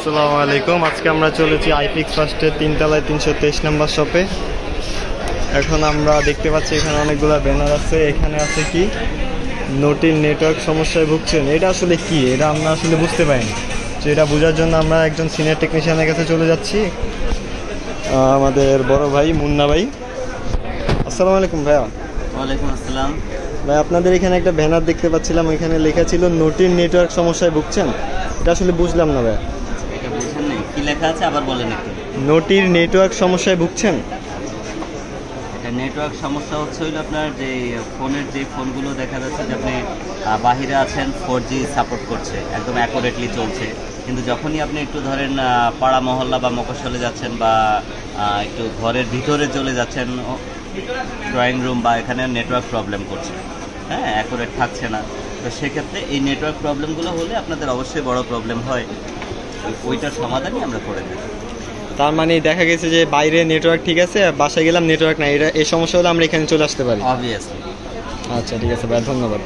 আসসালামু আলাইকুম। আজকে আমরা চলেছি আইফিক্স ফার্স্টের 3 তলায় 323 নম্বর শপে। এখন আমরা দেখতে পাচ্ছি এখানে অনেকগুলো ব্যানার আছে। এখানে আছে কি নোটির নেটওয়ার্ক সমস্যায় ভুগছেন। এটা আসলে কি, এটা আমরা আসলে বুঝতে পারিনি। তো এটা বোঝার জন্য আমরা একজন সিনিয়র টেকনিশিয়ানের কাছে চলে যাচ্ছি, আমাদের বড় ভাই মুন্না ভাই। আসসালামু আলাইকুম ভাইয়া। ওয়ালাইকুম আসসালাম। ভাই, আপনাদের এখানে একটা ব্যানার দেখতে পাচ্ছিলাম, এখানে লেখা ছিল নোটির নেটওয়ার্ক সমস্যায় ভুগছেন। এটা আসলে বুঝলাম না ভাইয়া। এটা বুঝেন নাই, কি লেখা আছে আবার বলেন একটু। নোটির নেটওয়ার্ক সমস্যায় ভুগছেন। এটা নেটওয়ার্ক সমস্যা হচ্ছে হইলো আপনার যে ফোনের যে ফোনগুলো দেখা যাচ্ছে যে আপনি বাহিরে আছেন, 4G সাপোর্ট করছে, একদম অ্যাকুরেটলি চলছে, কিন্তু যখনই আপনি একটু ধরেন পাড়া মহল্লা বা মফস্বলে যাচ্ছেন বা একটু ঘরের ভিতরে চলে যাচ্ছেন, ড্রয়িং রুম বা এখানে নেটওয়ার্ক প্রবলেম করছে, হ্যাঁ, অ্যাকুরেট থাকছে না। তো সেক্ষেত্রে এই নেটওয়ার্ক প্রবলেমগুলো হলে আপনাদের অবশ্যই বড় প্রবলেম হয়, ওইটার সমাধানই আমরা করে দিই। তার মানে দেখা গেছে যে বাইরে নেটওয়ার্ক ঠিক আছে, বাসায় গেলাম নেটওয়ার্ক নাই, এটা এই সমস্যা হলে আমরা এখানে চলে আসতে পারি। অবভিয়াসলি। আচ্ছা ঠিক আছে ভাই, ধন্যবাদ।